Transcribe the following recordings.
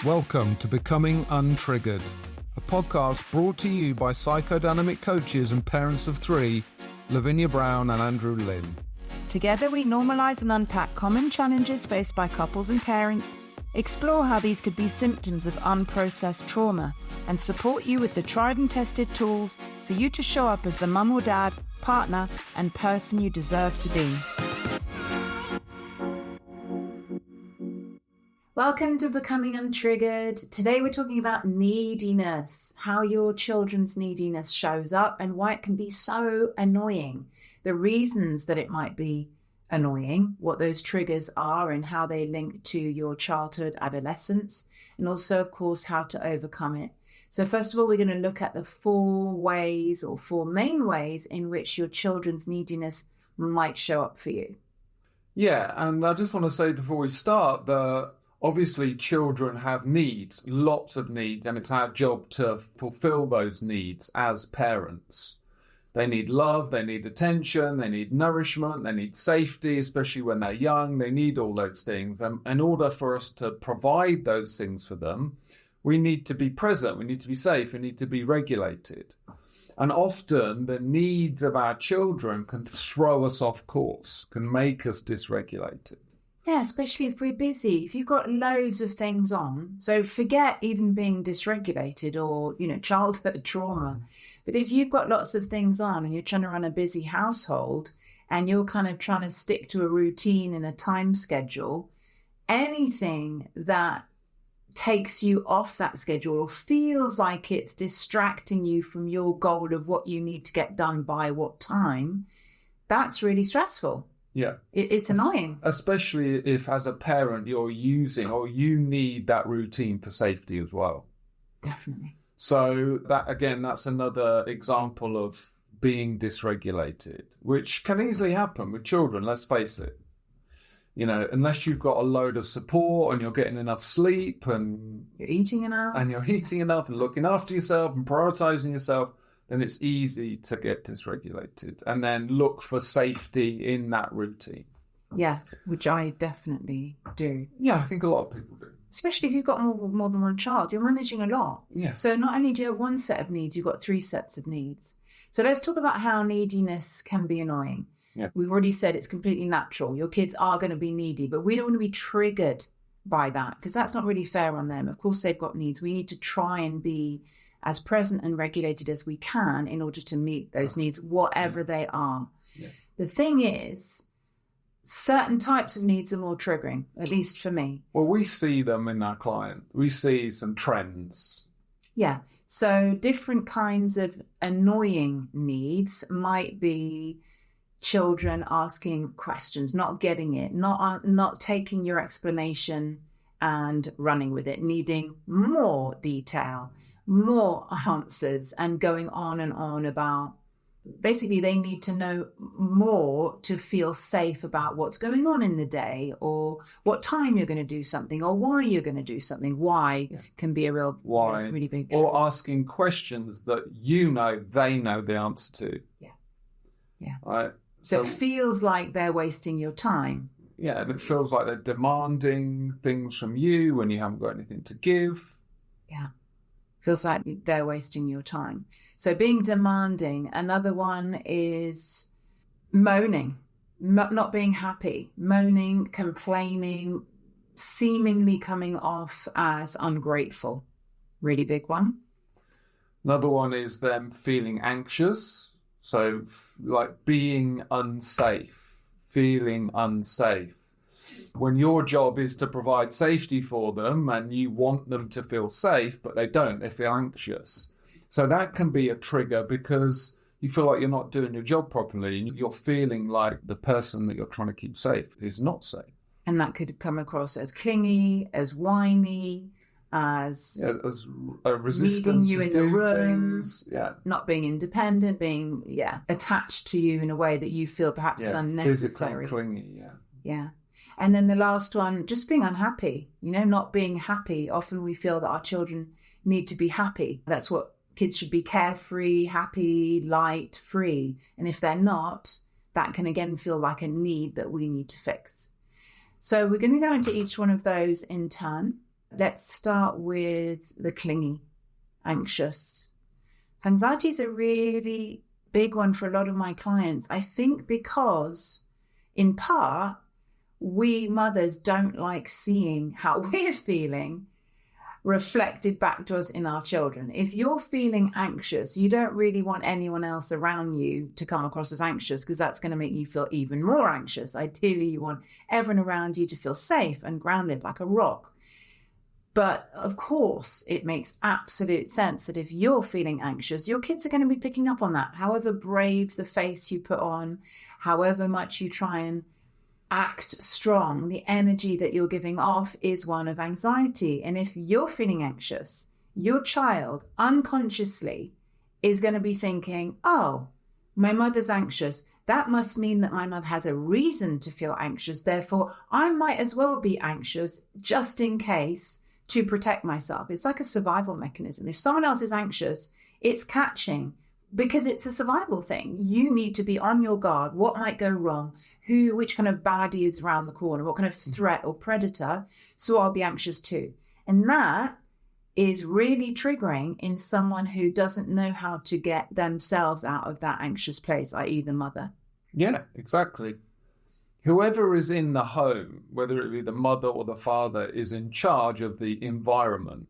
Welcome to Becoming Untriggered, a podcast brought to you by psychodynamic coaches and parents of three, Lavinia Brown and Andrew Lynn. Together we normalise and unpack common challenges faced by couples and parents, explore how these could be symptoms of unprocessed trauma, and support you with the tried and tested tools for you to show up as the mum or dad, partner, and person you deserve to be. Welcome to Becoming Untriggered. Today we're talking about neediness, how your children's neediness shows up and why it can be so annoying, the reasons that it might be annoying, what those triggers are and how they link to your childhood, adolescence, and also, of course, how to overcome it. So first of all, we're going to look at the four main ways in which your children's neediness might show up for you. Yeah, and I just want to say before we start that obviously children have needs, lots of needs, and it's our job to fulfill those needs as parents. They need love, they need attention, they need nourishment, they need safety, especially when they're young. They need all those things. And in order for us to provide those things for them, we need to be present, we need to be safe, we need to be regulated. And often the needs of our children can throw us off course, can make us dysregulated. Yeah, especially if we're busy, if you've got loads of things on. So forget even being dysregulated or, childhood trauma. But if you've got lots of things on and you're trying to run a busy household and you're kind of trying to stick to a routine and a time schedule, anything that takes you off that schedule or feels like it's distracting you from your goal of what you need to get done by what time, that's really stressful. Yeah. It's annoying. Especially if as a parent you're using or you need that routine for safety as well. Definitely. So that's another example of being dysregulated, which can easily happen with children, let's face it. Unless you've got a load of support and you're getting enough sleep and you're eating enough and looking after yourself and prioritizing yourself, then it's easy to get dysregulated and then look for safety in that routine. Yeah, which I definitely do. Yeah, I think a lot of people do. Especially if you've got more than one child, you're managing a lot. Yeah. So not only do you have one set of needs, you've got three sets of needs. So let's talk about how neediness can be annoying. Yeah. We've already said it's completely natural. Your kids are going to be needy, but we don't want to be triggered by that because that's not really fair on them. Of course, they've got needs. We need to try and be as present and regulated as we can in order to meet those needs, whatever they are. Yeah. The thing is, certain types of needs are more triggering, at least for me. Well, we see them in our client. We see some trends. Yeah. So different kinds of annoying needs might be children asking questions, not getting it, not taking your explanation and running with it, needing more detail, more answers, and going on and on about, basically they need to know more to feel safe about what's going on in the day or what time you're going to do something or why you're going to do something. Why can be a really big trigger. Or asking questions that they know the answer to. Yeah. Right. So it feels like they're wasting your time. Yeah, and it feels like they're demanding things from you when you haven't got anything to give. Yeah. Feels like they're wasting your time. So being demanding. Another one is moaning, not being happy, moaning, complaining, seemingly coming off as ungrateful. Really big one. Another one is them feeling anxious. So like being unsafe, feeling unsafe. When your job is to provide safety for them and you want them to feel safe, but they don't, they feel anxious. So that can be a trigger because you feel like you're not doing your job properly and you're feeling like the person that you're trying to keep safe is not safe. And that could come across as clingy, as whiny, as resistant needing you in the room, things. not being independent, being attached to you in a way that you feel perhaps is unnecessary. Physically clingy, Yeah. And then the last one, just being unhappy, not being happy. Often we feel that our children need to be happy. That's what kids should be: carefree, happy, light, free. And if they're not, that can again feel like a need that we need to fix. So we're going to go into each one of those in turn. Let's start with the clingy, anxious. Anxiety is a really big one for a lot of my clients. I think because, in part, we mothers don't like seeing how we're feeling reflected back to us in our children. If you're feeling anxious, you don't really want anyone else around you to come across as anxious, because that's going to make you feel even more anxious. Ideally, you want everyone around you to feel safe and grounded like a rock. But of course, it makes absolute sense that if you're feeling anxious, your kids are going to be picking up on that. However brave the face you put on, however much you try and act strong, the energy that you're giving off is one of anxiety. And if you're feeling anxious, your child unconsciously is going to be thinking, oh, my mother's anxious. That must mean that my mother has a reason to feel anxious. Therefore, I might as well be anxious just in case, to protect myself. It's like a survival mechanism. If someone else is anxious, it's catching, because it's a survival thing. You need to be on your guard. What might go wrong? Which kind of baddie is around the corner? What kind of threat or predator? So I'll be anxious too. And that is really triggering in someone who doesn't know how to get themselves out of that anxious place, i.e. the mother. Yeah, exactly. Whoever is in the home, whether it be the mother or the father, is in charge of the environment.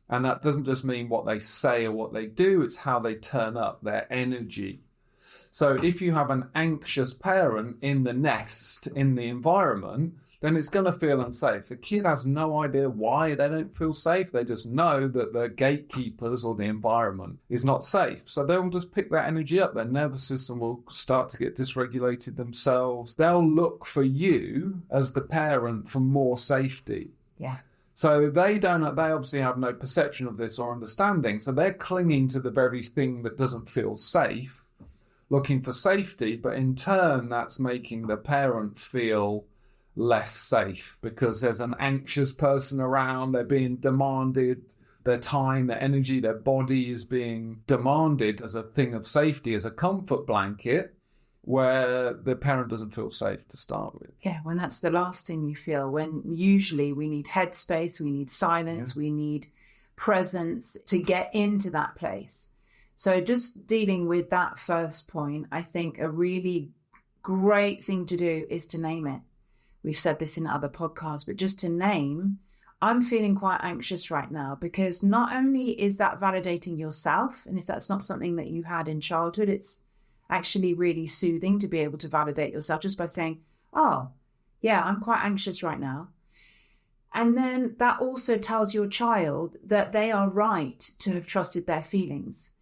And that doesn't just mean what they say or what they do, it's how they turn up, their energy. So if you have an anxious parent in the nest, in the environment, then it's going to feel unsafe. The kid has no idea why they don't feel safe. They just know that the gatekeepers or the environment is not safe. So they'll just pick that energy up. Their nervous system will start to get dysregulated themselves. They'll look for you as the parent for more safety. Yeah. So they obviously have no perception of this or understanding. So they're clinging to the very thing that doesn't feel safe, looking for safety. But in turn, that's making the parent feel less safe because there's an anxious person around. They're being demanded. Their time, their energy, their body is being demanded as a thing of safety, as a comfort blanket, where the parent doesn't feel safe to start with. Yeah, when that's the last thing you feel, when usually we need headspace, we need silence, we need presence to get into that place. So just dealing with that first point, I think a really great thing to do is to name it. We've said this in other podcasts, but just to name, I'm feeling quite anxious right now, because not only is that validating yourself, and if that's not something that you had in childhood, it's actually really soothing to be able to validate yourself just by saying, oh, yeah, I'm quite anxious right now. And then that also tells your child that they are right to have trusted their feelings.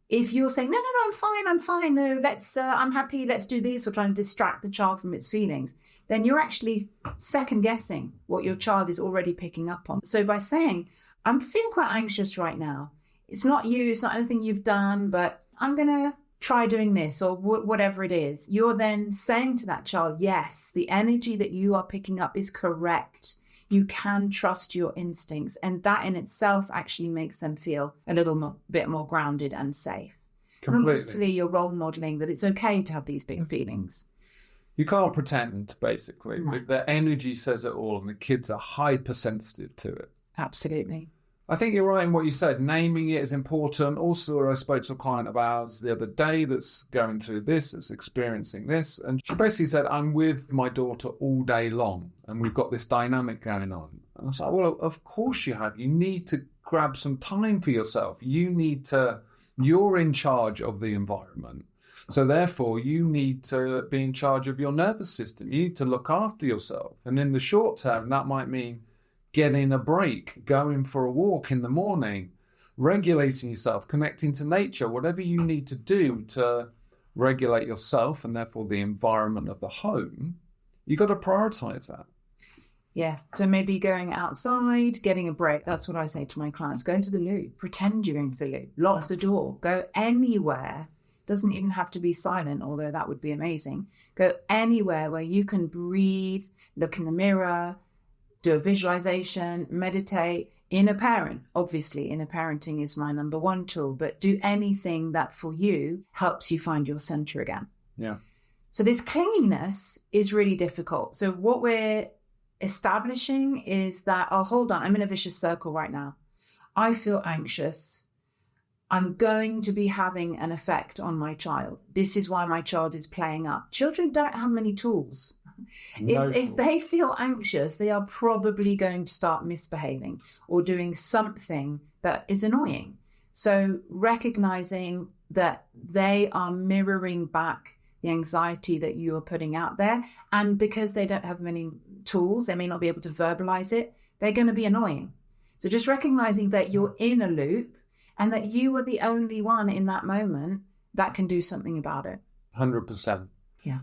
If you're saying, no, I'm fine, no, I'm happy, let's do this, or trying to distract the child from its feelings, then you're actually second guessing what your child is already picking up on. So by saying, I'm feeling quite anxious right now, it's not you, it's not anything you've done, but I'm going to try doing this, or whatever it is. You're then saying to that child, yes, the energy that you are picking up is correct. You can trust your instincts. And that in itself actually makes them feel a little bit more grounded and safe. Completely. Obviously, you're role modeling that it's okay to have these big feelings. You can't pretend, basically. No. The energy says it all, and the kids are hypersensitive to it. Absolutely. I think you're right in what you said. Naming it is important. Also, I spoke to a client of ours the other day that's going through this, that's experiencing this. And she basically said, I'm with my daughter all day long, and we've got this dynamic going on. And I was like, well, of course you have. You need to grab some time for yourself. You're in charge of the environment. So therefore, you need to be in charge of your nervous system. You need to look after yourself. And in the short term, that might mean getting a break, going for a walk in the morning, regulating yourself, connecting to nature, whatever you need to do to regulate yourself and therefore the environment of the home, you've got to prioritize that. Yeah. So maybe going outside, getting a break. That's what I say to my clients. Go to the loo. Pretend you're going to the loo. Lock the door. Go anywhere. Doesn't even have to be silent, although that would be amazing. Go anywhere where you can breathe, look in the mirror, do a visualization, meditate. Inner parent, obviously, inner parenting is my number one tool, but do anything that for you helps you find your center again. Yeah. So this clinginess is really difficult. So what we're establishing is that, oh, hold on, I'm in a vicious circle right now. I feel anxious. I'm going to be having an effect on my child. This is why my child is playing up. Children don't have many tools. If they feel anxious, they are probably going to start misbehaving or doing something that is annoying. So recognizing that they are mirroring back the anxiety that you are putting out there. And because they don't have many tools, they may not be able to verbalize it, they're going to be annoying. So just recognizing that you're in a loop and that you are the only one in that moment that can do something about it. 100%. Yeah.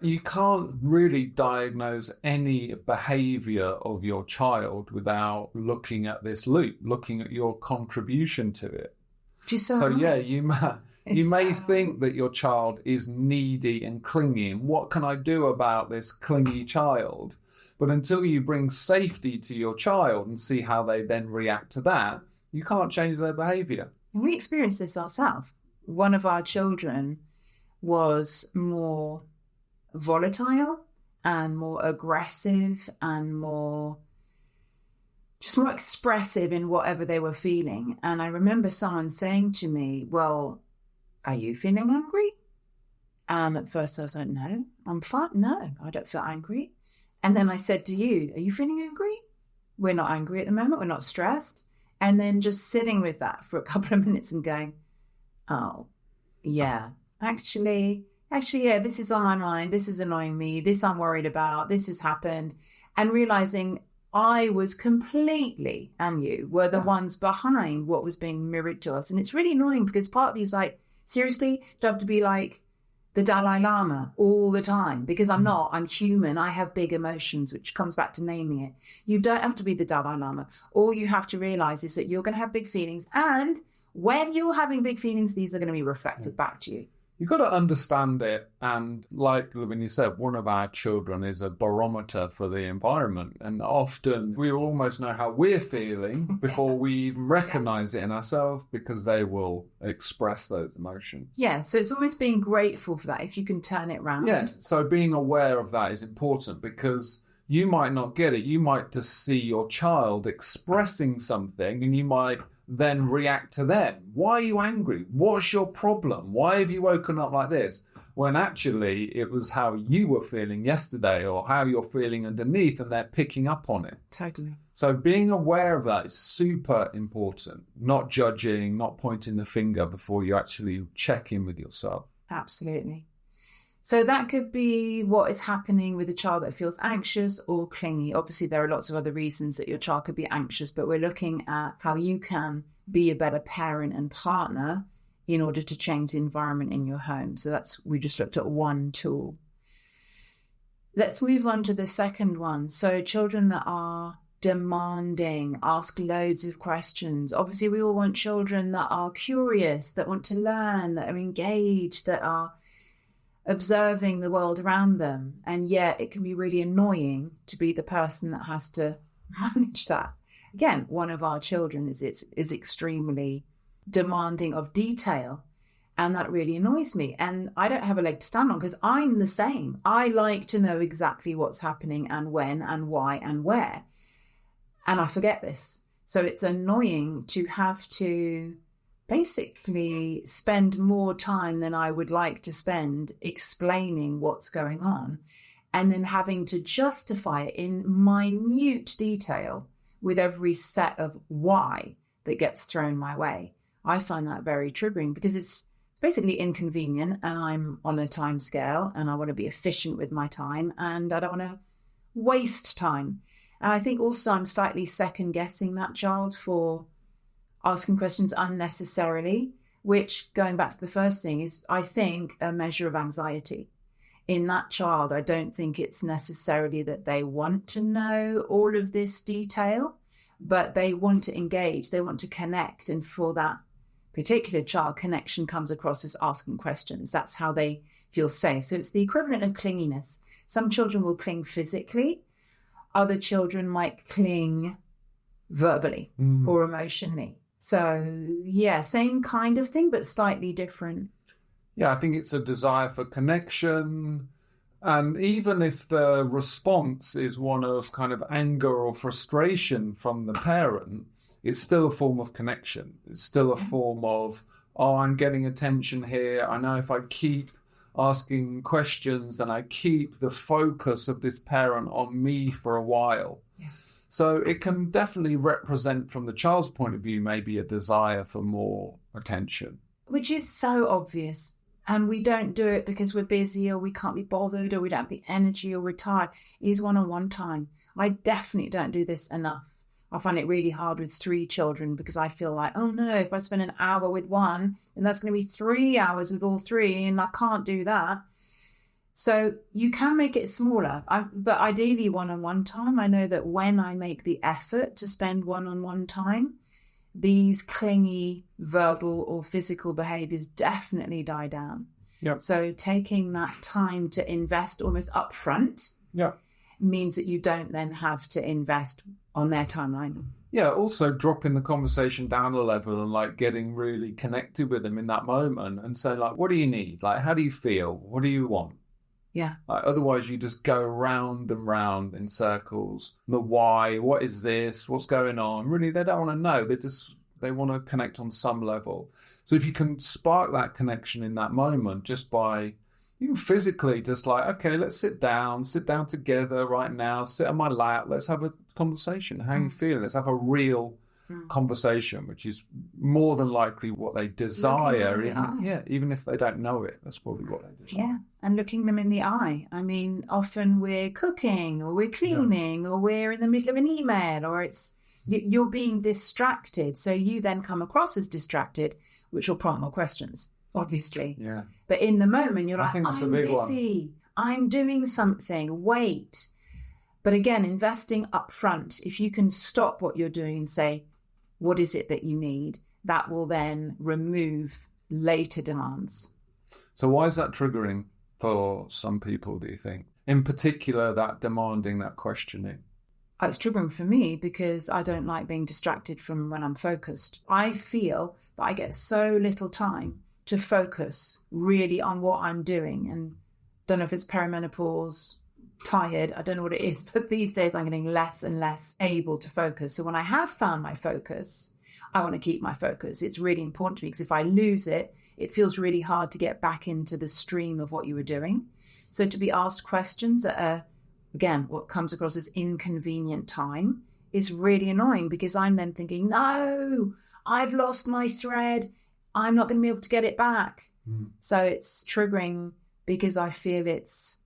You can't really diagnose any behavior of your child without looking at this loop, looking at your contribution to it. So yeah, you may think that your child is needy and clingy. And what can I do about this clingy child? But until you bring safety to your child and see how they then react to that, you can't change their behavior. We experienced this ourselves. One of our children was more volatile and more aggressive and more expressive in whatever they were feeling. And I remember someone saying to me, well, are you feeling angry? And at first I was like, no, I'm fine. No, I don't feel angry. And then I said to you, are you feeling angry? We're not angry at the moment. We're not stressed. And then just sitting with that for a couple of minutes and going, oh, yeah, actually, yeah, this is on my mind. This is annoying me. This I'm worried about. This has happened. And realizing I was completely, and you were the ones behind what was being mirrored to us. And it's really annoying because part of you is like, seriously, do I have to be like the Dalai Lama all the time? Because I'm not. I'm human. I have big emotions, which comes back to naming it. You don't have to be the Dalai Lama. All you have to realize is that you're going to have big feelings. And when you're having big feelings, these are going to be reflected back to you. You've got to understand it. And like when you said, one of our children is a barometer for the environment. And often we almost know how we're feeling before we even recognize it in ourselves, because they will express those emotions. Yeah, so it's always being grateful for that if you can turn it around. Yeah, so being aware of that is important, because you might not get it. You might just see your child expressing something and you might then react to them. Why are you angry? What's your problem? Why have you woken up like this? When actually it was how you were feeling yesterday or how you're feeling underneath, and they're picking up on it. Totally. So being aware of that is super important. Not judging, not pointing the finger before you actually check in with yourself. Absolutely. So that could be what is happening with a child that feels anxious or clingy. Obviously, there are lots of other reasons that your child could be anxious, but we're looking at how you can be a better parent and partner in order to change the environment in your home. So we just looked at one tool. Let's move on to the second one. So children that are demanding, ask loads of questions. Obviously, we all want children that are curious, that want to learn, that are engaged, that are observing the world around them. And yet it can be really annoying to be the person that has to manage that. Again, one of our children is extremely demanding of detail, and that really annoys me. And I don't have a leg to stand on because I'm the same. I like to know exactly what's happening and when and why and where. And I forget this. So it's annoying to have to basically spend more time than I would like to spend explaining what's going on, and then having to justify it in minute detail with every set of why that gets thrown my way. I find that very triggering because it's basically inconvenient, and I'm on a time scale and I want to be efficient with my time and I don't want to waste time. And I think also I'm slightly second guessing that child for asking questions unnecessarily, which, going back to the first thing, is, I think, a measure of anxiety. In that child, I don't think it's necessarily that they want to know all of this detail, but they want to engage, they want to connect. And for that particular child, connection comes across as asking questions. That's how they feel safe. So it's the equivalent of clinginess. Some children will cling physically. Other children might cling verbally or emotionally. So, yeah, same kind of thing, but slightly different. Yeah, I think it's a desire for connection, And even if the response is one of kind of anger or frustration from the parent, it's still a form of connection. It's still a form of, oh, I'm getting attention here. I know if I keep asking questions and I keep the focus of this parent on me for a while. Yeah. So it can definitely represent, from the child's point of view, maybe a desire for more attention. Which is so obvious. And we don't do it because we're busy or we can't be bothered or we don't have the energy or we're tired. It is one-on-one time. I definitely don't do this enough. I find it really hard with 3 children because I feel like, oh no, if I spend an hour with one, then that's going to be 3 hours with all 3 and I can't do that. So you can make it smaller, but ideally one-on-one time. I know that when I make the effort to spend one-on-one time, these clingy verbal or physical behaviors definitely die down. Yep. So taking that time to invest almost upfront means that you don't then have to invest on their timeline. Yeah, also dropping the conversation down a level and like getting really connected with them in that moment and saying like, what do you need? Like, how do you feel? What do you want? Yeah. Like, otherwise you just go round and round in circles. The why, what is this? What's going on? Really, they don't want to know. They want to connect on some level. So if you can spark that connection in that moment just by even physically just like, okay, let's sit down together right now, sit on my lap, let's have a conversation. How are you feeling? Let's have a real conversation, which is more than likely what they desire. Even if they don't know it, that's probably what they desire. Yeah, and looking them in the eye. I mean, often we're cooking or we're cleaning or we're in the middle of an email or you're being distracted. So you then come across as distracted, which will prompt more questions, obviously. Yeah. But in the moment, you're like, I'm busy. I'm doing something. Wait. But again, investing up front, if you can stop what you're doing and say, what is it that you need? That will then remove later demands. So why is that triggering for some people, do you think? In particular, that demanding, that questioning? It's triggering for me because I don't like being distracted from when I'm focused. I feel that I get so little time to focus really on what I'm doing. And don't know if it's perimenopause, tired, I don't know what it is, but these days I'm getting less and less able to focus. So when I have found my focus, I want to keep my focus. It's really important to me because if I lose it, it feels really hard to get back into the stream of what you were doing. So to be asked questions that are, again, what comes across as inconvenient time is really annoying because I'm then thinking, no, I've lost my thread. I'm not going to be able to get it back. So it's triggering because I feel it's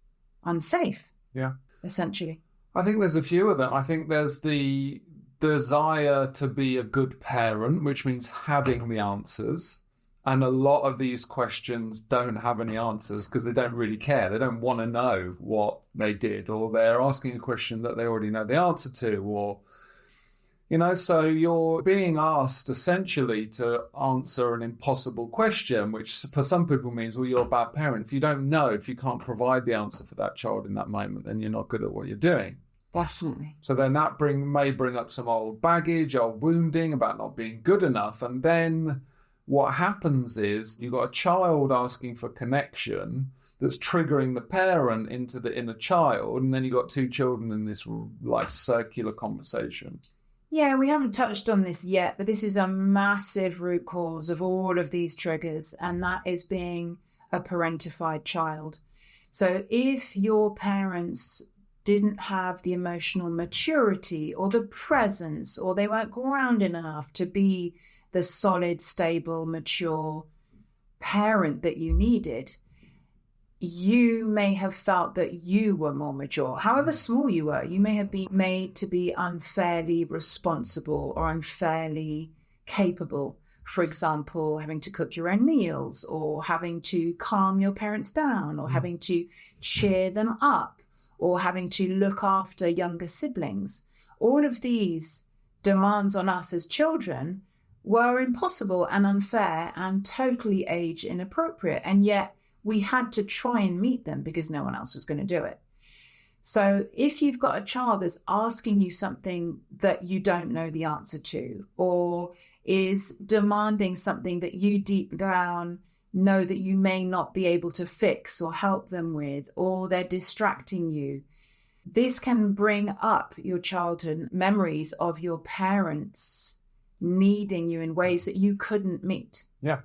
unsafe. Yeah. Essentially. I think there's a few of them. I think there's the desire to be a good parent, which means having the answers. And a lot of these questions don't have any answers because they don't really care. They don't want to know what they did, or they're asking a question that they already know the answer to, or, so you're being asked essentially to answer an impossible question, which for some people means, well, you're a bad parent. If you don't know, if you can't provide the answer for that child in that moment, then you're not good at what you're doing. Definitely. So then that may bring up some old baggage, old wounding about not being good enough. And then what happens is you've got a child asking for connection that's triggering the parent into the inner child. And then you've got 2 children in this like circular conversation. Yeah, we haven't touched on this yet, but this is a massive root cause of all of these triggers, and that is being a parentified child. So if your parents didn't have the emotional maturity or the presence, or they weren't grounded enough to be the solid, stable, mature parent that you needed, you may have felt that you were more mature. However small you were, you may have been made to be unfairly responsible or unfairly capable. For example, having to cook your own meals, or having to calm your parents down, or having to cheer them up, or having to look after younger siblings. All of these demands on us as children were impossible and unfair and totally age inappropriate. And yet we had to try and meet them because no one else was going to do it. So if you've got a child that's asking you something that you don't know the answer to, or is demanding something that you deep down know that you may not be able to fix or help them with, or they're distracting you. This can bring up your childhood memories of your parents needing you in ways that you couldn't meet. Yeah.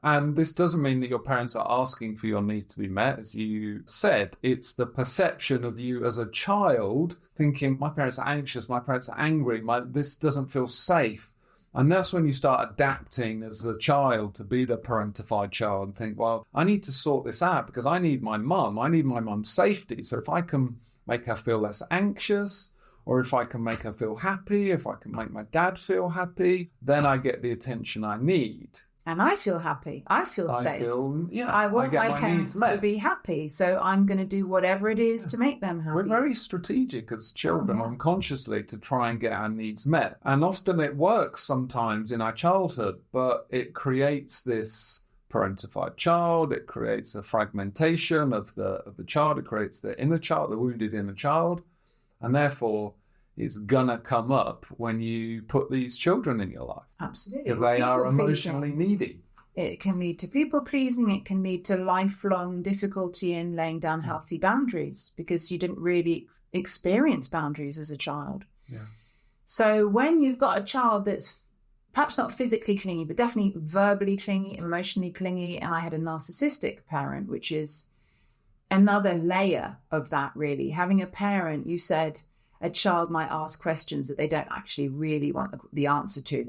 And this doesn't mean that your parents are asking for your needs to be met. As you said, it's the perception of you as a child thinking, my parents are anxious, my parents are angry, this doesn't feel safe. And that's when you start adapting as a child to be the parentified child and think, well, I need to sort this out because I need my mum's safety. So if I can make her feel less anxious, or if I can make her feel happy, if I can make my dad feel happy, then I get the attention I need. And I feel happy. I feel safe. I want my parents to be happy. So I'm going to do whatever it is to make them happy. We're very strategic as children, unconsciously, to try and get our needs met. And often it works sometimes in our childhood, but it creates this parentified child. It creates a fragmentation of the child. It creates the inner child, the wounded inner child. And therefore, it's gonna come up when you put these children in your life. Absolutely. Because they are emotionally needy. It can lead to people pleasing. It can lead to lifelong difficulty in laying down healthy boundaries because you didn't really experience boundaries as a child. Yeah. So when you've got a child that's perhaps not physically clingy, but definitely verbally clingy, emotionally clingy, and I had a narcissistic parent, which is another layer of that, really. Having a parent, you said, a child might ask questions that they don't actually really want the answer to.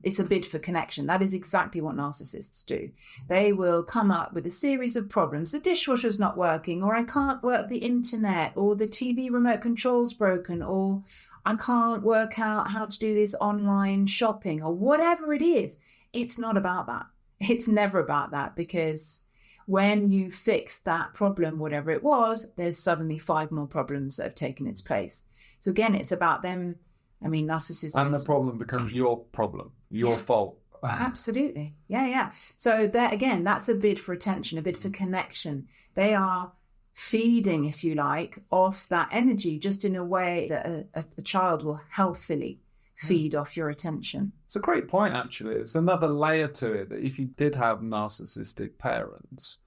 It's a bid for connection. That is exactly what narcissists do. They will come up with a series of problems. The dishwasher's not working, or I can't work the internet, or the TV remote control's broken, or I can't work out how to do this online shopping, or whatever it is. It's not about that. It's never about that, because when you fix that problem, whatever it was, there's suddenly 5 more problems that have taken its place. So again, it's about them. I mean, narcissism. And the problem becomes your problem, your fault. Absolutely. Yeah. So there, again, that's a bid for attention, a bid for connection. They are feeding, if you like, off that energy just in a way that a child will healthily feed off your attention. It's a great point, actually. It's another layer to it, that if you did have narcissistic parents,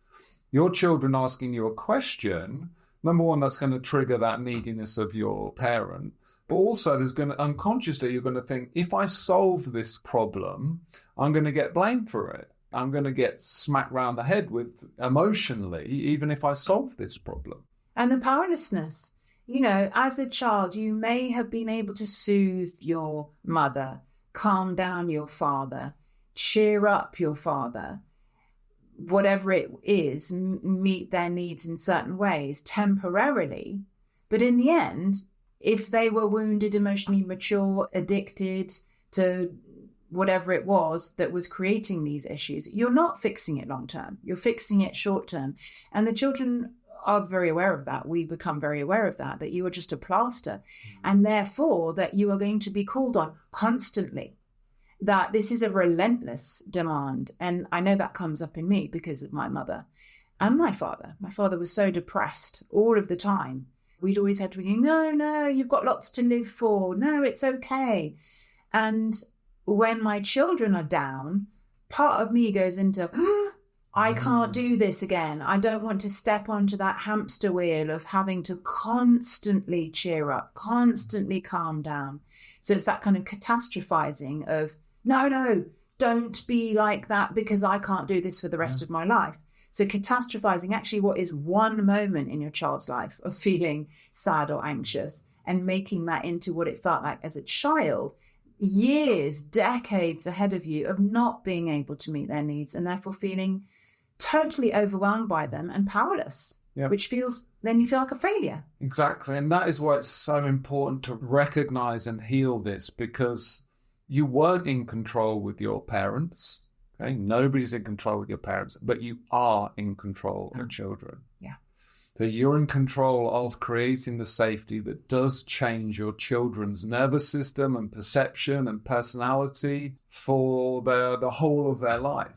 your children asking you a question, number one, that's going to trigger that neediness of your parent. But also there's going to, unconsciously, you're going to think, if I solve this problem, I'm going to get blamed for it. I'm going to get smacked round the head with emotionally, even if I solve this problem. And the powerlessness. You know, as a child, you may have been able to soothe your mother, calm down your father, cheer up your father, whatever it is, meet their needs in certain ways temporarily. But in the end, if they were wounded, emotionally mature, addicted to whatever it was that was creating these issues, you're not fixing it long term. You're fixing it short term. And the children are very aware of that. We become very aware of that you are just a plaster, and therefore that you are going to be called on constantly, that this is a relentless demand. And I know that comes up in me because of my mother and my father. My father was so depressed all of the time. We'd always had to be, no, you've got lots to live for. No, it's okay. And when my children are down, part of me goes into, I can't do this again. I don't want to step onto that hamster wheel of having to constantly cheer up, constantly calm down. So it's that kind of catastrophizing of, no, don't be like that because I can't do this for the rest of my life. So catastrophizing actually what is one moment in your child's life of feeling sad or anxious, and making that into what it felt like as a child, years, decades ahead of you, of not being able to meet their needs and therefore feeling totally overwhelmed by them and powerless, which feels, then you feel like a failure. Exactly. And that is why it's so important to recognize and heal this, because you weren't in control with your parents. Okay? Nobody's in control with your parents, but you are in control of children. Yeah. So you're in control of creating the safety that does change your children's nervous system and perception and personality for the whole of their life.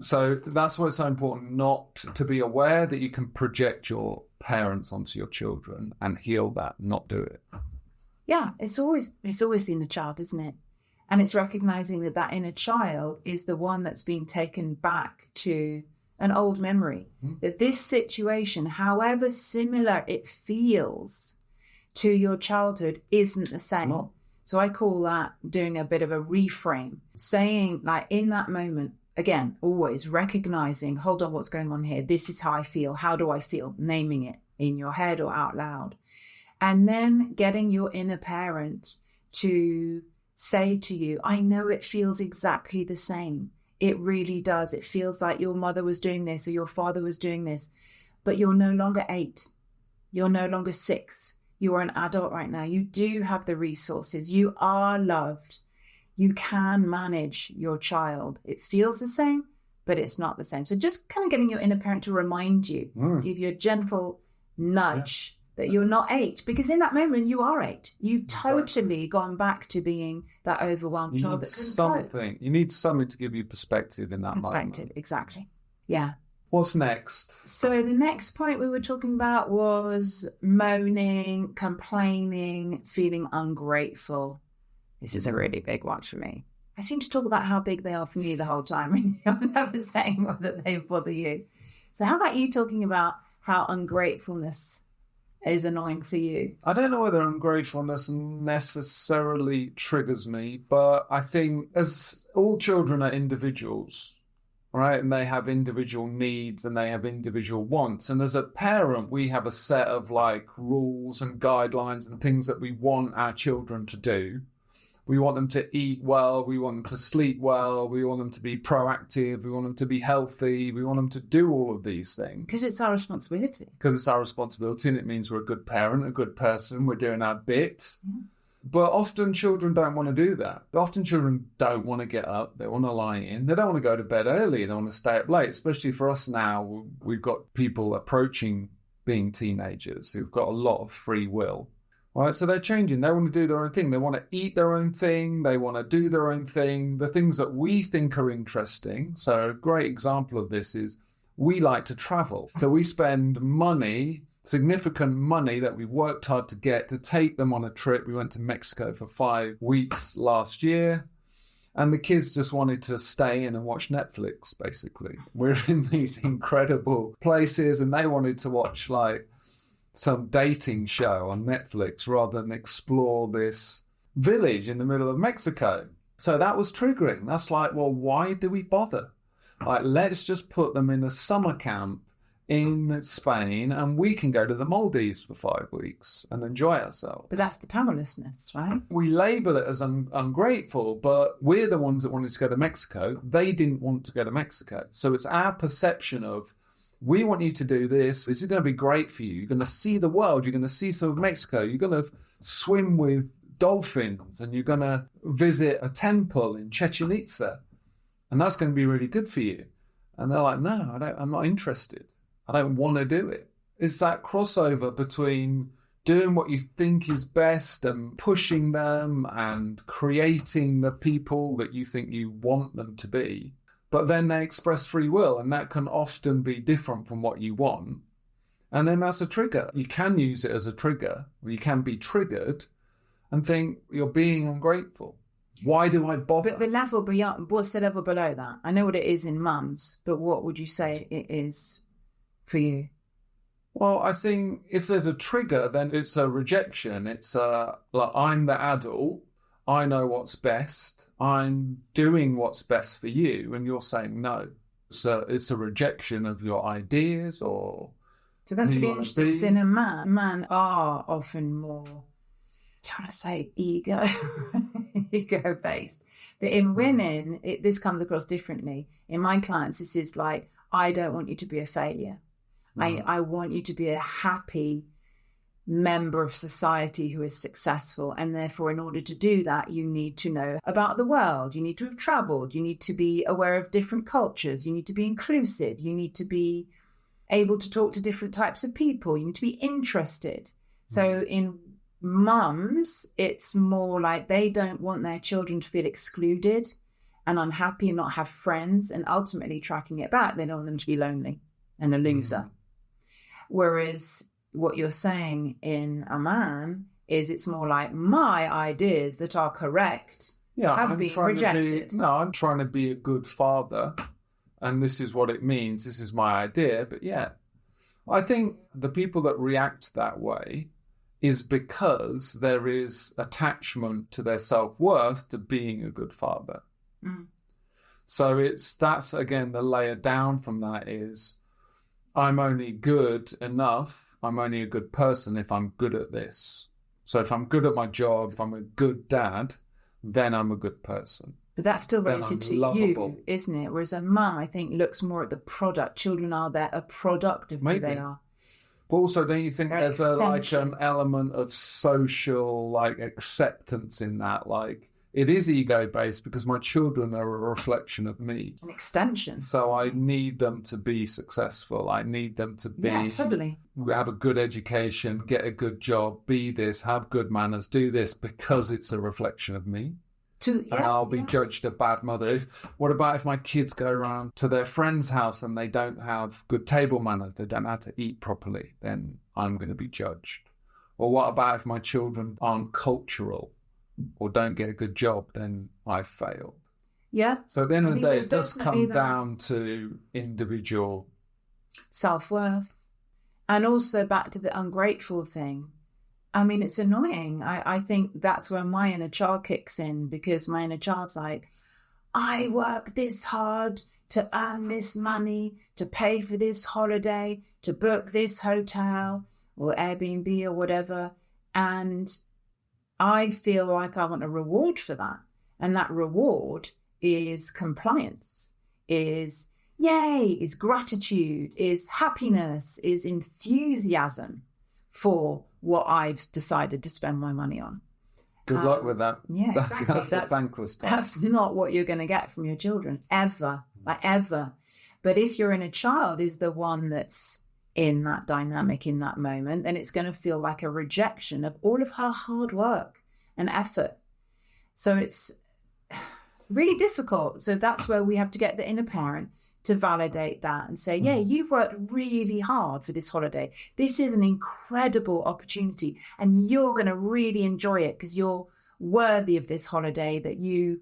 So that's why it's so important not to be aware that you can project your parents onto your children and heal that, not do it. Yeah, it's always in the child, isn't it? And it's recognizing that that inner child is the one that's being taken back to an old memory. That this situation, however similar it feels to your childhood, isn't the same. No. So I call that doing a bit of a reframe, saying like in that moment, again, always recognizing, hold on, what's going on here? This is how I feel. How do I feel? Naming it in your head or out loud. And then getting your inner parent to say to you, I know it feels exactly the same. It really does. It feels like your mother was doing this or your father was doing this, but you're no longer 8. You're no longer 6. You are an adult right now. You do have the resources. You are loved. You can manage your child. It feels the same, but it's not the same. So just kind of getting your inner parent to remind you, give you a gentle nudge that you're not 8, because in that moment you are 8. You've totally gone back to being that overwhelmed child that couldn't cope. You need something to give you perspective in that moment. Exactly. Yeah. What's next? So the next point we were talking about was moaning, complaining, feeling ungrateful. This is a really big one for me. I seem to talk about how big they are for me the whole time, and I'm never saying whether they bother you. So how about you talking about how ungratefulness is annoying for you? I don't know whether ungratefulness necessarily triggers me, but I think as all children are individuals, right? And they have individual needs and they have individual wants. And as a parent, we have a set of like rules and guidelines and things that we want our children to do. We want them to eat well. We want them to sleep well. We want them to be proactive. We want them to be healthy. We want them to do all of these things. Because it's our responsibility. Because it's our responsibility, and it means we're a good parent, a good person. We're doing our bit. Yeah. But often children don't want to do that. Often children don't want to get up. They want to lie in. They don't want to go to bed early. They want to stay up late, especially for us now. We've got people approaching being teenagers who've got a lot of free will. Right, so they're changing. They want to do their own thing. They want to eat their own thing. They want to do their own thing. The things that we think are interesting. So a great example of this is we like to travel. So we spend money, significant money that we worked hard to get, to take them on a trip. We went to Mexico for 5 weeks last year. And the kids just wanted to stay in and watch Netflix, basically. We're in these incredible places and they wanted to watch like some dating show on Netflix rather than explore this village in the middle of Mexico. So that was triggering. That's like, well, why do we bother? Like, let's just put them in a summer camp in Spain and we can go to the Maldives for 5 weeks and enjoy ourselves. But that's the powerlessness, right? We label it as ungrateful, but we're the ones that wanted to go to Mexico. They didn't want to go to Mexico. So it's our perception of, we want you to do this. This is going to be great for you. You're going to see the world. You're going to see some of Mexico. You're going to swim with dolphins and you're going to visit a temple in Chichen Itza. And that's going to be really good for you. And they're like, no, I'm not interested. I don't want to do it. It's that crossover between doing what you think is best and pushing them and creating the people that you think you want them to be. But then they express free will, and that can often be different from what you want. And then that's a trigger. You can use it as a trigger, or you can be triggered and think you're being ungrateful. Why do I bother? But the level beyond, what's the level below that? I know what it is in mums, but what would you say it is for you? Well, I think if there's a trigger, then it's a rejection. It's like, I'm the adult. I know what's best. I'm doing what's best for you, and you're saying no. So it's a rejection of your ideas or... So that's really interesting, because in a man are often more, I'm trying to say ego-based. But in women, this comes across differently. In my clients, this is like, I don't want you to be a failure. I want you to be a happy member of society who is successful, and therefore in order to do that you need to know about the world, you need to have traveled, you need to be aware of different cultures, you need to be inclusive, you need to be able to talk to different types of people, you need to be interested. So in mums, it's more like they don't want their children to feel excluded and unhappy and not have friends, and ultimately tracking it back, they don't want them to be lonely and a loser. Whereas what you're saying in a man is it's more like my ideas that are correct Yeah, have been rejected. I'm trying to be a good father, and this is what it means. This is my idea. But yeah, I think the people that react that way is because there is attachment to their self-worth to being a good father. Mm. So that's again, the layer down from that is, I'm only good enough, I'm only a good person if I'm good at this. So if I'm good at my job, if I'm a good dad, then I'm a good person. But that's still related to lovable. you, isn't it? Whereas a mum, I think, looks more at the product. Children are a product of who they are. But also, don't you think They're there's an element of social acceptance in that? It is ego-based because my children are a reflection of me. An extension. So I need them to be successful. I need them to totally. Have a good education, get a good job, be this, have good manners, do this, because it's a reflection of me. And I'll be judged a bad mother. What about if my kids go around to their friend's house and they don't have good table manners, they don't know how to eat properly, then I'm going to be judged. Or what about if my children aren't cultural or don't get a good job, then I failed. Yeah. So at the end of the day, it does come down to individual self-worth. And also back to the ungrateful thing. I mean, it's annoying. I think that's where my inner child kicks in, because my inner child's like, I work this hard to earn this money, to pay for this holiday, to book this hotel or Airbnb or whatever. And I feel like I want a reward for that. And that reward is compliance, is yay, is gratitude, is happiness, is enthusiasm for what I've decided to spend my money on. Good luck with that. Yeah, exactly. That's thankless stuff. That's not what you're going to get from your children, ever, ever. But if your inner child is the one that's in that dynamic in that moment, then it's going to feel like a rejection of all of her hard work and effort. So it's really difficult. So that's where we have to get the inner parent to validate that and say, yeah, you've worked really hard for this holiday. This is an incredible opportunity and you're going to really enjoy it because you're worthy of this holiday that you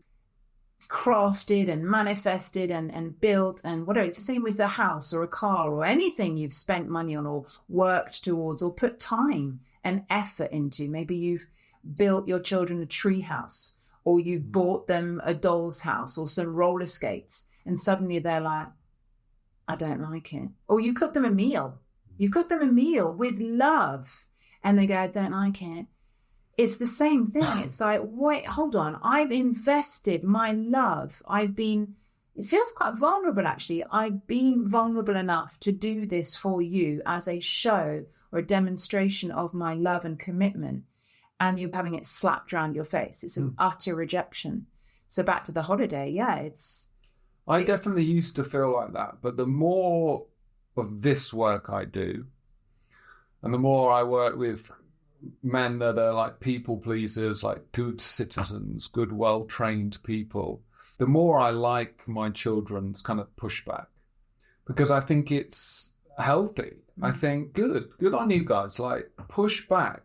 crafted and manifested and built and whatever. It's the same with a house or a car or anything you've spent money on or worked towards or put time and effort into. Maybe you've built your children a tree house, or you've bought them a doll's house or some roller skates, and suddenly they're like, I don't like it. Or you cook them a meal. You cook them a meal with love, and they go, I don't like it. It's the same thing. It's like, wait, hold on. I've invested my love. It feels quite vulnerable, actually. I've been vulnerable enough to do this for you as a show or a demonstration of my love and commitment. And you're having it slapped around your face. It's an utter rejection. So back to the holiday, I definitely used to feel like that. But the more of this work I do, and the more I work with men that are like people pleasers, like good citizens, good, well-trained people, the more I like my children's kind of pushback, because I think it's healthy. I think good on you guys. Like, push back.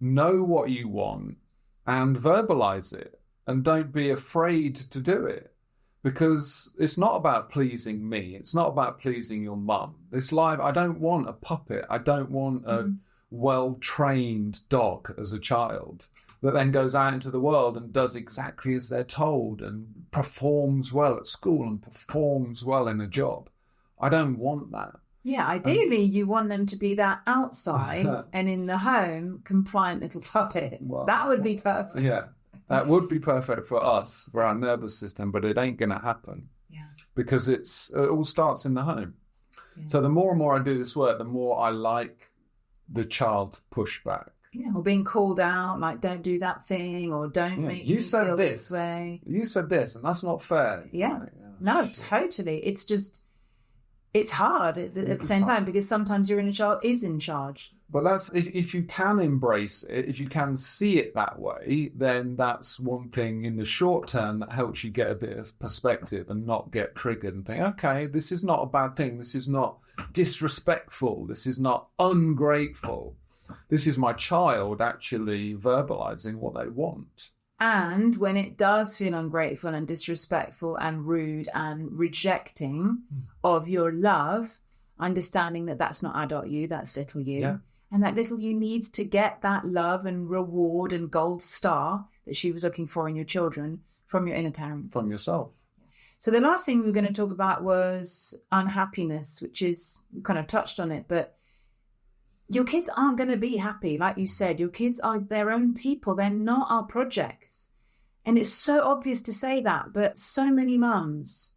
Know what you want and verbalize it, and don't be afraid to do it, because it's not about pleasing me. It's not about pleasing your mum. This life, I don't want a puppet. I don't want a well-trained dog as a child that then goes out into the world and does exactly as they're told and performs well at school and performs well in a job. I don't want that. Yeah, ideally you want them to be that outside and in the home compliant little puppets. Well, that would be perfect. Yeah, that would be perfect for us, for our nervous system, but it ain't going to happen. Yeah, because it all starts in the home. Yeah. So the more and more I do this work, the more I like the child's pushback. Yeah, or being called out, like, don't do that thing, or don't make me feel this way. You said this, and that's not fair. Yeah, no, totally. It's just... It's hard at the same time, because sometimes your inner child is in charge. But that's if you can embrace it, if you can see it that way, then that's one thing in the short term that helps you get a bit of perspective and not get triggered and think, okay, this is not a bad thing. This is not disrespectful. This is not ungrateful. This is my child actually verbalizing what they want. And when it does feel ungrateful and disrespectful and rude and rejecting of your love, understanding that that's not adult you, that's little you. Yeah. And that little you needs to get that love and reward and gold star that she was looking for in your children from your inner parent. From yourself. So the last thing we were going to talk about was unhappiness, which is, we kind of touched on it, but your kids aren't going to be happy. Like you said, your kids are their own people. They're not our projects. And it's so obvious to say that, but so many mums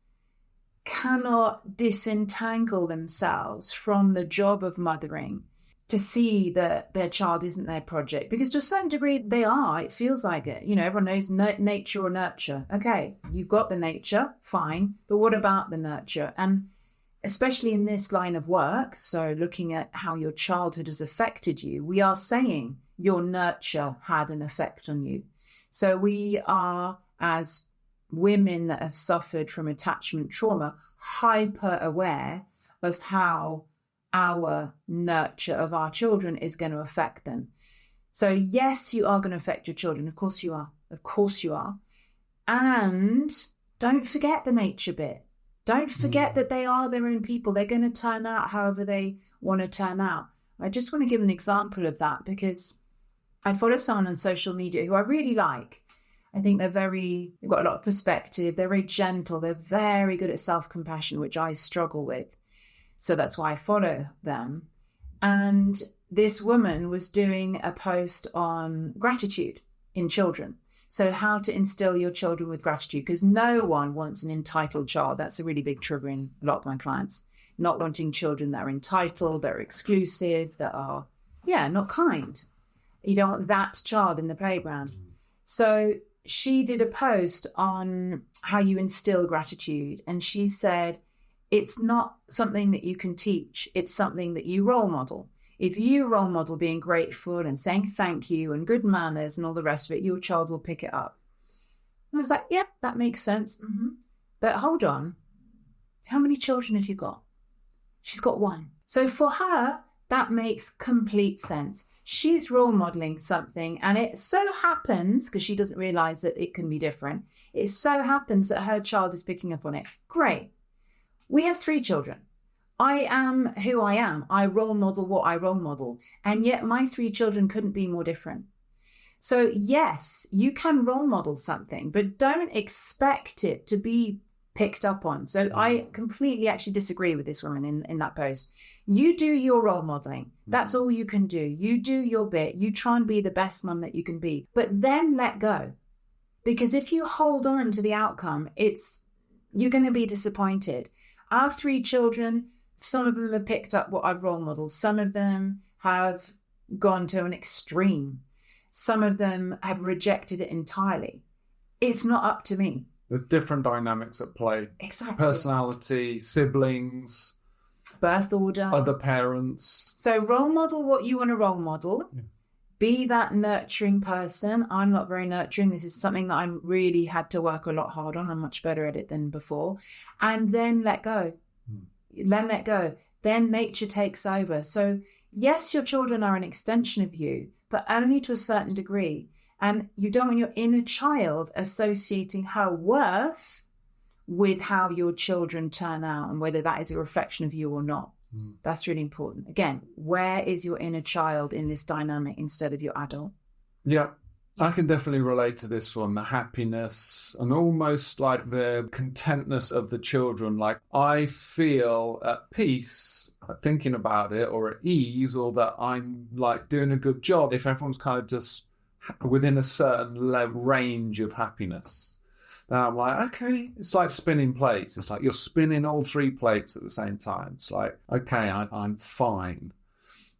cannot disentangle themselves from the job of mothering to see that their child isn't their project, because to a certain degree they are. It feels like it. You know, everyone knows nature or nurture. Okay, you've got the nature, fine, but what about the nurture? And especially in this line of work, so looking at how your childhood has affected you, we are saying your nurture had an effect on you. So we are, as women that have suffered from attachment trauma, hyper aware of how our nurture of our children is going to affect them. So yes, you are going to affect your children. Of course you are. Of course you are. And don't forget the nature bit. Don't forget that they are their own people. They're going to turn out however they want to turn out. I just want to give an example of that because I follow someone on social media who I really like. I think they've got a lot of perspective. They're very gentle. They're very good at self-compassion, which I struggle with. So that's why I follow them. And this woman was doing a post on gratitude in children. So how to instill your children with gratitude, because no one wants an entitled child. That's a really big trigger in a lot of my clients. Not wanting children that are entitled, that are exclusive, that are, not kind. You don't want that child in the playground. So she did a post on how you instill gratitude. And she said, it's not something that you can teach. It's something that you role model. If you role model being grateful and saying thank you and good manners and all the rest of it, your child will pick it up. And I was like, yep, that makes sense. Mm-hmm. But hold on. How many children have you got? She's got one. So for her, that makes complete sense. She's role modeling something, and it so happens, because she doesn't realize that it can be different, it so happens that her child is picking up on it. Great. We have 3 children. I am who I am. I role model what I role model. And yet my 3 children couldn't be more different. So yes, you can role model something, but don't expect it to be picked up on. So I completely actually disagree with this woman in that post. You do your role modeling. That's all you can do. You do your bit. You try and be the best mum that you can be, but then let go. Because if you hold on to the outcome, you're going to be disappointed. Our 3 children, some of them have picked up what I've role modeled. Some of them have gone to an extreme. Some of them have rejected it entirely. It's not up to me. There's different dynamics at play. Exactly. Personality, siblings, birth order, other parents. So role model what you want to role model. Yeah. Be that nurturing person. I'm not very nurturing. This is something that I really had to work a lot hard on. I'm much better at it than before. And then let go. Then let go. Then nature takes over. So yes, your children are an extension of you, but only to a certain degree. And you don't want your inner child associating her worth with how your children turn out and whether that is a reflection of you or not. That's really important. Again, where is your inner child in this dynamic instead of your adult? Yeah, I can definitely relate to this one, the happiness and almost like the contentness of the children. Like I feel at peace thinking about it, or at ease, or that I'm like doing a good job if everyone's kind of just within a certain range of happiness. And I'm like, okay, it's like spinning plates. It's like you're spinning all 3 plates at the same time. It's like, okay, I'm fine.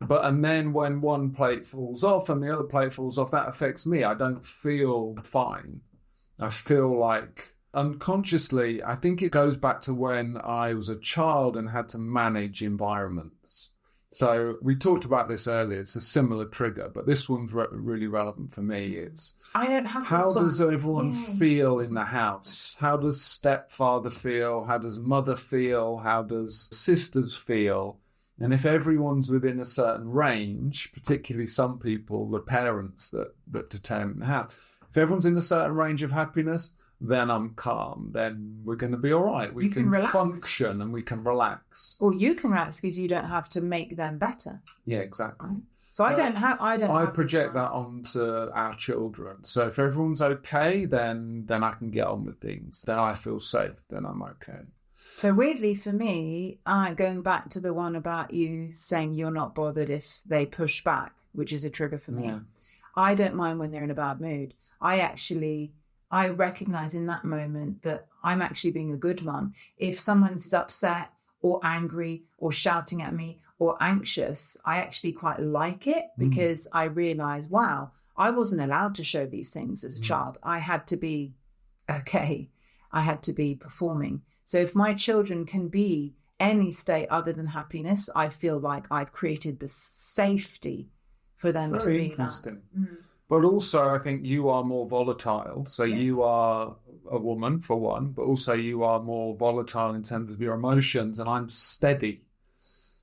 And then when one plate falls off and the other plate falls off, that affects me. I don't feel fine. I feel like unconsciously, I think it goes back to when I was a child and had to manage environments. So we talked about this earlier. It's a similar trigger, but this one's really relevant for me. It's I don't have how does everyone feel in the house? How does stepfather feel? How does mother feel? How does sisters feel? And if everyone's within a certain range, particularly some people, the parents that determine the house, If everyone's in a certain range of happiness, then I'm calm. Then we're going to be all right. We can function and we can relax. Or you can relax because you don't have to make them better. Yeah, exactly. So I project that onto our children. So if everyone's okay, then I can get on with things. Then I feel safe. Then I'm okay. So weirdly for me, going back to the one about you saying you're not bothered if they push back, which is a trigger for me. Yeah. I don't mind when they're in a bad mood. I recognize in that moment that I'm actually being a good mum. If someone's upset or angry or shouting at me or anxious, I actually quite like it because I realize, wow, I wasn't allowed to show these things as a child. I had to be okay. I had to be performing. So if my children can be any state other than happiness, I feel like I've created the safety for them to be interesting. That. But also, I think you are more volatile. So you are a woman, for one, but also you are more volatile in terms of your emotions, and I'm steady.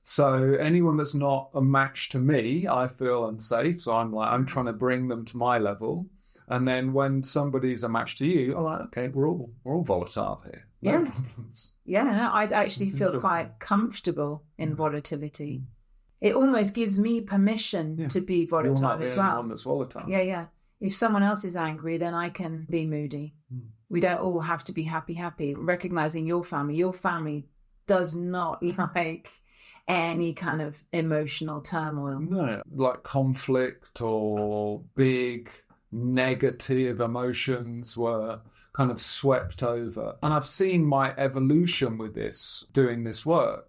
So anyone that's not a match to me, I feel unsafe. So I'm trying to bring them to my level. And then when somebody's a match to you, I'm like, okay, we're all volatile here. No problems. Yeah, no, I actually feel quite comfortable in volatility. It almost gives me permission to be volatile as well. You're not the only one that's volatile. Yeah. If someone else is angry, then I can be moody. We don't all have to be happy. Recognizing your family does not like any kind of emotional turmoil. No, like conflict or big negative emotions were kind of swept over. And I've seen my evolution with this, doing this work,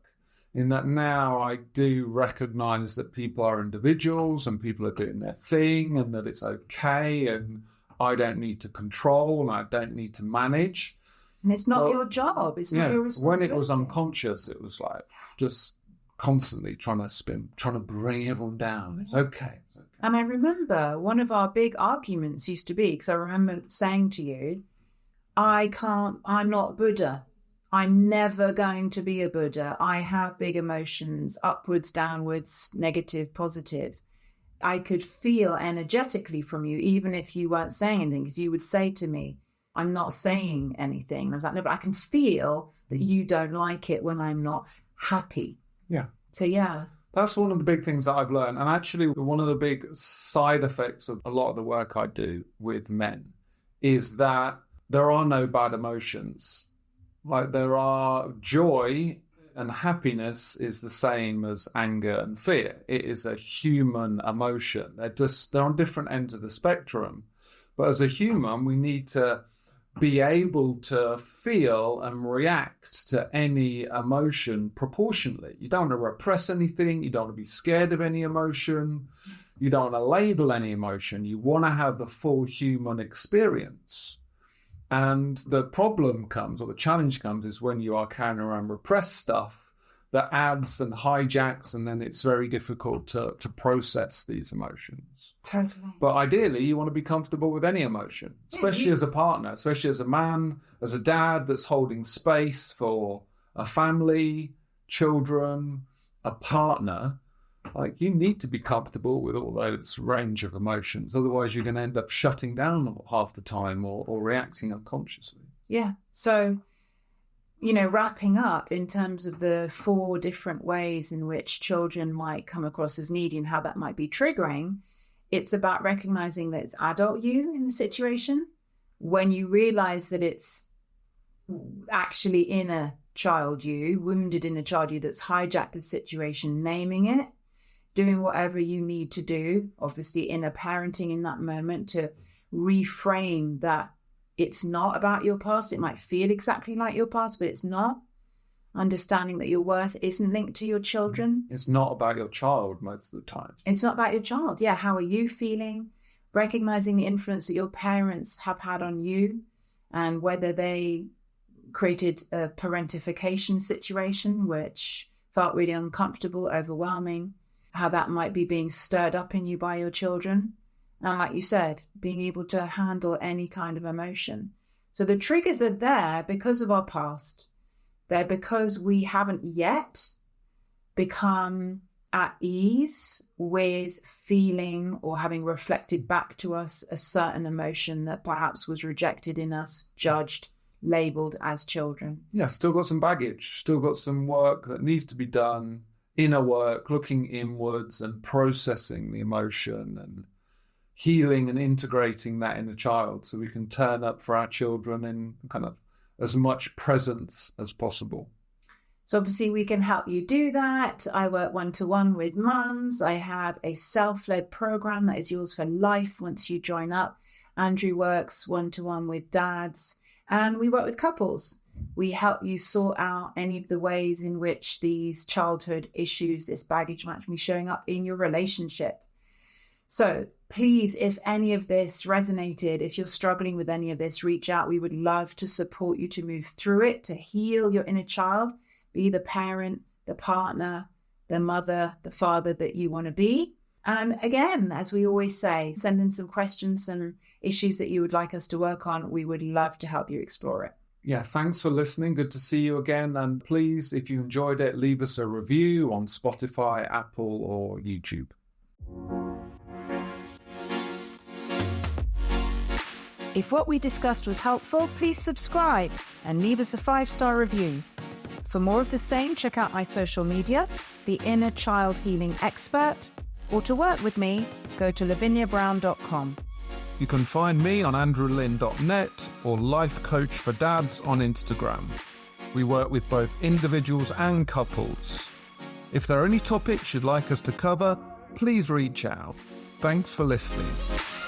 in that now I do recognize that people are individuals and people are doing their thing and that it's okay and I don't need to control and I don't need to manage. And it's not your job. It's not your responsibility. When it was unconscious, it was like just constantly trying to bring everyone down. It's okay. And I remember one of our big arguments used to be, because I remember saying to you, I'm not Buddha. I'm never going to be a Buddha. I have big emotions, upwards, downwards, negative, positive. I could feel energetically from you, even if you weren't saying anything, because you would say to me, I'm not saying anything. And I was like, no, but I can feel that you don't like it when I'm not happy. Yeah. So, yeah. That's one of the big things that I've learned. And actually, one of the big side effects of a lot of the work I do with men is that there are no bad emotions. Like there are joy and happiness is the same as anger and fear. It is a human emotion. They're on different ends of the spectrum. But as a human, we need to be able to feel and react to any emotion proportionally. You don't want to repress anything. You don't want to be scared of any emotion. You don't want to label any emotion. You want to have the full human experience. And the problem comes, or the challenge comes, is when you are carrying around repressed stuff that adds and hijacks, and then it's very difficult to process these emotions. Totally. But ideally, you want to be comfortable with any emotion, especially as a partner, especially as a man, as a dad that's holding space for a family, children, a partner. Like, you need to be comfortable with all those range of emotions. Otherwise, you're going to end up shutting down half the time or reacting unconsciously. Yeah. So, wrapping up in terms of the 4 different ways in which children might come across as needy and how that might be triggering, it's about recognizing that it's adult you in the situation. When you realize that it's actually inner child you, wounded inner child you that's hijacked the situation, naming it, doing whatever you need to do, obviously inner parenting in that moment, to reframe that it's not about your past. It might feel exactly like your past, but it's not. Understanding that your worth isn't linked to your children. It's not about your child most of the time. It's not about your child. Yeah, how are you feeling? Recognizing the influence that your parents have had on you and whether they created a parentification situation which felt really uncomfortable, overwhelming, how that might be being stirred up in you by your children. And like you said, being able to handle any kind of emotion. So the triggers are there because of our past. They're because we haven't yet become at ease with feeling or having reflected back to us a certain emotion that perhaps was rejected in us, judged, labeled as children. Yeah, still got some baggage, still got some work that needs to be done, inner work, looking inwards and processing the emotion and healing and integrating that in the child so we can turn up for our children in kind of as much presence as possible. So obviously we can help you do that. I work one-to-one with mums. I have a self-led program that is yours for life once you join up. Andrew works one-to-one with dads, and we work with couples. We help you sort out any of the ways in which these childhood issues, this baggage might be showing up in your relationship. So please, if any of this resonated, if you're struggling with any of this, reach out. We would love to support you to move through it, to heal your inner child, be the parent, the partner, the mother, the father that you want to be. And again, as we always say, send in some questions and issues that you would like us to work on. We would love to help you explore it. Yeah, thanks for listening. Good to see you again. And please, if you enjoyed it, leave us a review on Spotify, Apple, or YouTube. If what we discussed was helpful, please subscribe and leave us a 5-star review. For more of the same, check out my social media, The Inner Child Healing Expert, or to work with me, go to laviniabrown.com. You can find me on andrewlynn.net or Life Coach for Dads on Instagram. We work with both individuals and couples. If there are any topics you'd like us to cover, please reach out. Thanks for listening.